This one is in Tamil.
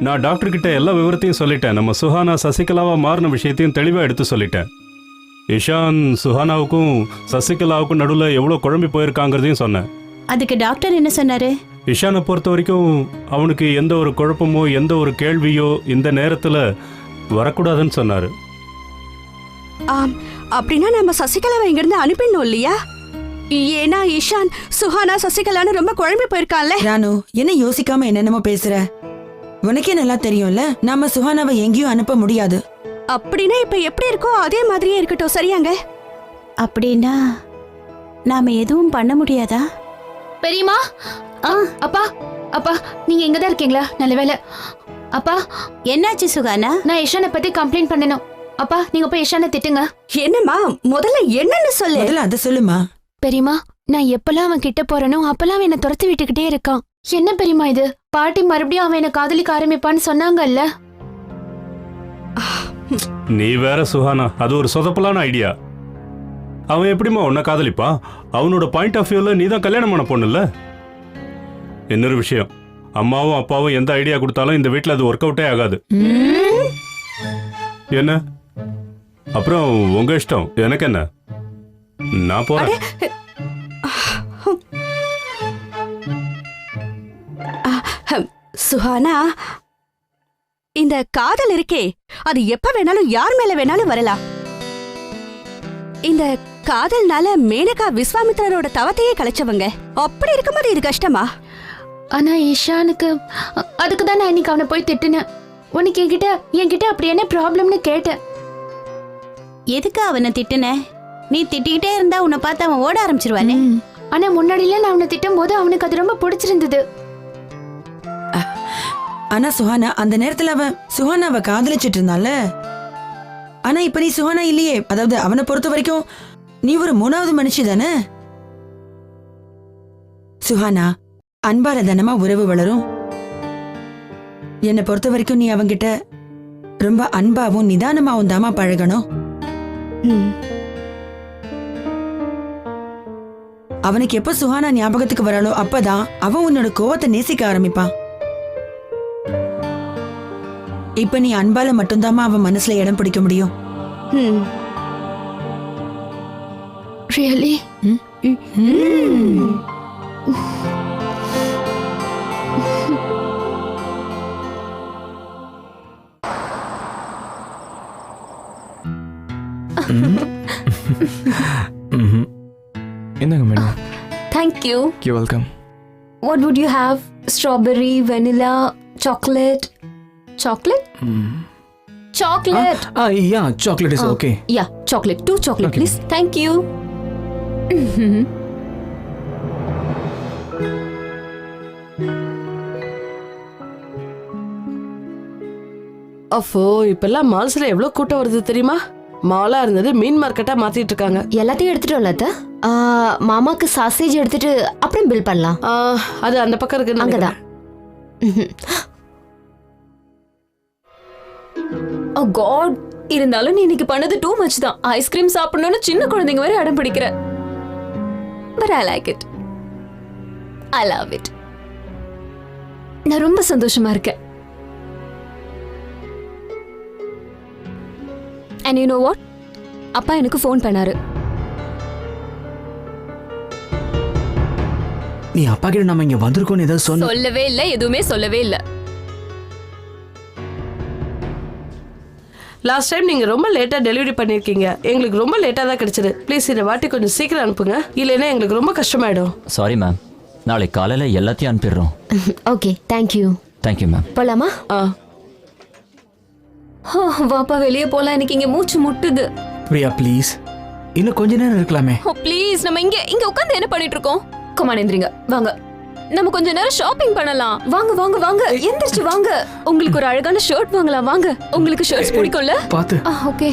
நான் டாக்டர் கிட்ட எல்லா விவரத்தையும் சொல்லிட்டேன். நம்ம சுஹானா சசிகலாவா மாறின விஷயத்தையும் தெளிவா எடுத்து சொல்லிட்டேன். இஷான் சுஹானாவுக்கும் சசிகலாவுக்கும் நடுவில் எவ்வளோ குழம்பி போயிருக்காங்கிறதையும் சொன்னேன். அதுக்கு டாக்டர் என்ன சொன்னாரு? இஷானை பொறுத்த வரைக்கும் அவனுக்கு எந்த ஒரு குழப்பமோ எந்த ஒரு கேள்வியோ இந்த நேரத்தில் வரக்கூடாதுன்னு சொன்னாரு. அப்படின்னா நம்ம சசிகலாவை இங்கிருந்து அனுப்பிடணும் இல்லையா? ஏன்னா இஷான் சுஹானா சசிகலான்னு ரொம்ப குழம்பி போயிருக்கான்ல. ராணு, என்ன யோசிக்காம என்னென்னமோ பேசுற? உனக்கே நல்லா தெரியும்ல நாம சுஹானாவை எங்கேயும் அனுப்ப முடியாது. அப்படின்னா இப்ப எப்படி இருக்கோ அதே மாதிரியே இருக்கட்டும். சரியாங்க? அப்படின்னா நாம எதுவும் பண்ண முடியாதா? பெரியம்மா, அப்பா அப்பா நீங்க இங்கதான் இருக்கீங்களா? நல்ல வேலை. அப்பா, என்னாச்சு சுகானா? நான் இஷானை பத்தி கம்ப்ளைண்ட் பண்ணணும். அப்பா நீங்க போய் இஷானை திட்டுங்க. என்னம்மா, முதல்ல என்னன்னு சொல்லு. முதல்ல அத சொல்லுமா. பெரியம்மா, நான் எப்பெல்லாம் அவன் கிட்ட போறனோ அப்பெல்லாம் அவன் என்ன துரத்தி விட்டுக்கிட்டே இருக்கான். என்ன பெரியம்மா இது? பாட்டி மறுபடியும் அவன் என்ன காதலிக்க ஆரம்பிப்பான்னு சொன்னாங்கல்ல. நீ வேற சுஹானா, அது ஒரு சொதப்பலான ஐடியா. அவன் எப்படிமா உன்னை காதலிப்பா? அவனோட பாயிண்ட் ஆஃப் வியூல நீ தான் கல்யாணம் பண்ண பொண்ணுல்ல. இன்னொரு விஷயம், அம்மாவும் அப்பாவும் எந்த ஐடியா கொடுத்தாலும் இந்த வீட்டில் அது ஒர்க் அவுட்டே ஆகாது. என்ன? அப்புறம் உங்க இஷ்டம், எனக்கு என்ன? நான் போறேன். சுஹானா, இந்த காதல் இருக்கே அது எப்ப வேணாலும் யார் மேல வேணாலும் வரலாம். இந்த காதல்னால மேனகா விஸ்வாமித்ரரோட தவத்தையே கலைச்சவங்க. அப்படி இருக்கும்போது இது கஷ்டமா? ஆனா இஷானுக்கு அதுக்கு தான் நான் இன்னைக்கு அவனை போய் திட்டுனேன். உனக்கு என்கிட்ட அப்படி என்ன ப்ராப்ளம்னு கேட்டேன். எதுக்கு அவனை திட்டுன? நீ திட்டிக்கிட்டே இருந்தா உன்னை பார்த்து அவன் ஓட ஆரம்பிச்சிருவானே. ஆனா முன்னாடில நான் அவனை திட்டும் போது அவனுக்கு அது ரொம்ப பிடிச்சிருந்தது. ஆனா சுஹானா, அந்த நேரத்துல அவன் சுஹானாவை காதலிச்சிட்டு இருந்தால. ஆனா இப்ப நீ சுஹானா இல்லையே. அதாவது அவனை பொறுத்த வரைக்கும் நீ ஒரு மூணாவது மனுஷி தானே. சுஹானா, அன்பால தானமா உறவு வளரும். என்னை பொறுத்த வரைக்கும் நீ அவங்கிட்ட ரொம்ப அன்பாவும் நிதானமாவும் தாமா பழகணும். அவனுக்கு எப்ப சுஹானா ஞாபகத்துக்கு வராளோ அப்பதான் அவன் உன்னோட கோவத்தை நேசிக்க ஆரம்பிப்பான். இப்ப நீ அன்பால மட்டும்தாமா அவன் மனசுல இடம் பிடிக்க முடியும். Really? என்னங்க madam? Thank you. You're welcome. What would you have? Strawberry, vanilla, chocolate? Chocolate? Chocolate. Yeah, chocolate is okay. Yeah, chocolate. 2 chocolate, Okay. please. Thank you. அப்போ இப்பெல்லாம் மால்ஸ்ல எவ்வளவு கூட்டம் வருது தெரியுமா? மாலா இருந்தது மீன் மார்க்கெட்டா மாத்திட்டு இருக்காங்க. எல்லாத்தையும் எடுத்துட்டோம்ல அத்தை? மாமாக்கு சாசேஜ் எடுத்துட்டு அப்புறம் பில் பண்ணலாம். அது அந்த பக்கம் இருக்கு. அங்கதான். ஓ காட், இருந்தாலும் நீ இன்னைக்கு பண்ணது டூ மச் தான். ஐஸ்கிரீம் சாப்பிடணும்னு சின்ன குழந்தைங்க வரை அடம் பிடிக்கிற. But I like it. I love it. நான் ரொம்ப சந்தோஷமா இருக்கேன். And you know what? அப்பா எனக்கு ஃபோன் பண்ணாரு. நீ அப்பா கிட்ட நாம இங்க வந்திருக்கோம்னு ஏதாவது சொல்லவே இல்ல, எதுவுமே சொல்லவே இல்ல. லாஸ்ட் டைம் நீங்க ரொம்ப லேட்டா டெலிவரி பண்ணிருக்கீங்க. எங்களுக்கு ரொம்ப லேட்டா தான் கிடைச்சது. ப்ளீஸ் இந்த வாட்டி கொஞ்சம் சீக்கிரம் அனுப்புங்க, இல்லைன்னா எங்களுக்கு ரொம்ப கஷ்டமாயிடும். சாரி மேம், நாளை காலையில எல்லாத்தையும் அனுப்பிடுறோம். Okay, thank you. Thank you ma'am. போலாமா? வாப்பா வெளியே போலாம், எனக்கு இங்க மூச்சு முட்டுது. பிரியா ப்ளீஸ், இன்னும் கொஞ்ச நேரம் இருக்கலாமே. ப்ளீஸ், நம்ம இங்க உட்கார்ந்து என்ன பண்ணிட்டு இருக்கோம்? கமான் எந்திரிங்க, வாங்க. நம்ம கொஞ்ச நேரம் ஷாப்பிங் பண்ணலாம். வாங்க வாங்க வாங்க, எந்திரிச்சு வாங்க. உங்களுக்கு ஒரு அழகான ஷர்ட் வாங்கலாம், வாங்க. உங்களுக்கு ஷர்ட்ஸ் பிடிக்கும்ல? பாத்து. ஓகே.